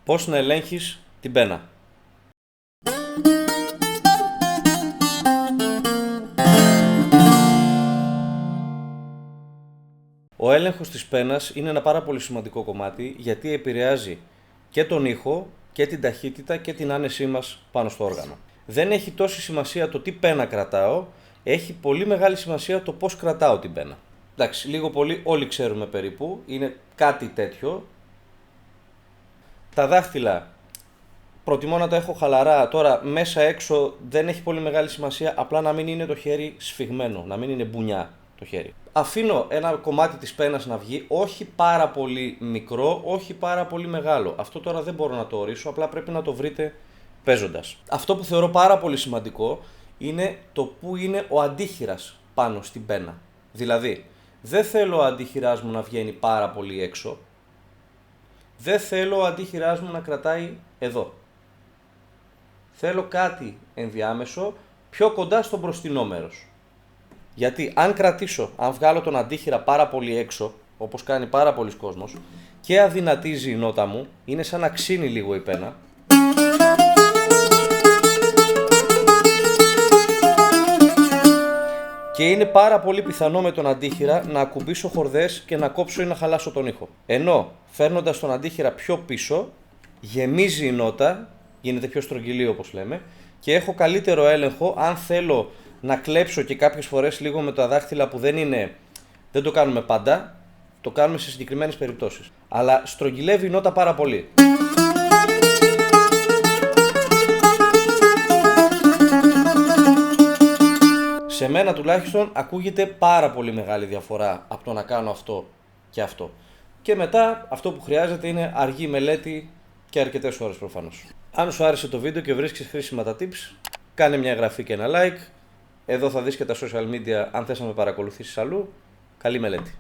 Πώς να ελέγχεις την πένα. Ο έλεγχος της πένας είναι ένα πάρα πολύ σημαντικό κομμάτι, γιατί επηρεάζει και τον ήχο και την ταχύτητα και την άνεσή μας πάνω στο όργανο. Δεν έχει τόση σημασία το τι πένα κρατάω, έχει πολύ μεγάλη σημασία το πώς κρατάω την πένα. Εντάξει, λίγο πολύ όλοι ξέρουμε περίπου, είναι κάτι τέτοιο. Τα δάχτυλα προτιμώ να τα έχω χαλαρά, τώρα μέσα έξω δεν έχει πολύ μεγάλη σημασία, απλά να μην είναι το χέρι σφιγμένο, να μην είναι μπουνιά το χέρι. Αφήνω ένα κομμάτι της πένας να βγει, όχι πάρα πολύ μικρό, όχι πάρα πολύ μεγάλο. Αυτό τώρα δεν μπορώ να το ορίσω, απλά πρέπει να το βρείτε παίζοντας. Αυτό που θεωρώ πάρα πολύ σημαντικό είναι το που είναι ο αντίχειρας πάνω στην πένα. Δηλαδή, δεν θέλω ο αντίχειράς μου να βγαίνει πάρα πολύ έξω, δεν θέλω ο αντίχειράς μου να κρατάει εδώ. Θέλω κάτι ενδιάμεσο, πιο κοντά στο μπροστινό μέρος. Γιατί αν κρατήσω, αν βγάλω τον αντίχειρα πάρα πολύ έξω, όπως κάνει πάρα πολλοί κόσμος, και αδυνατίζει η νότα μου, είναι σαν να ξύνει λίγο η πένα. Και είναι πάρα πολύ πιθανό με τον αντίχειρα να ακουμπήσω χορδές και να κόψω ή να χαλάσω τον ήχο. Ενώ φέρνοντας τον αντίχειρα πιο πίσω, γεμίζει η νότα, γίνεται πιο στρογγυλή όπως λέμε, και έχω καλύτερο έλεγχο αν θέλω να κλέψω και κάποιες φορές λίγο με τα δάχτυλα που δεν το κάνουμε πάντα, το κάνουμε σε συγκεκριμένες περιπτώσεις. Αλλά στρογγυλεύει η νότα πάρα πολύ. Σε μένα τουλάχιστον ακούγεται πάρα πολύ μεγάλη διαφορά από το να κάνω αυτό και αυτό. Και μετά αυτό που χρειάζεται είναι αργή μελέτη και αρκετές ώρες προφανώς. Αν σου άρεσε το βίντεο και βρίσκεις χρήσιμα τα tips, κάνε μια εγγραφή και ένα like. Εδώ θα δεις και τα social media αν θες να με παρακολουθήσεις αλλού. Καλή μελέτη.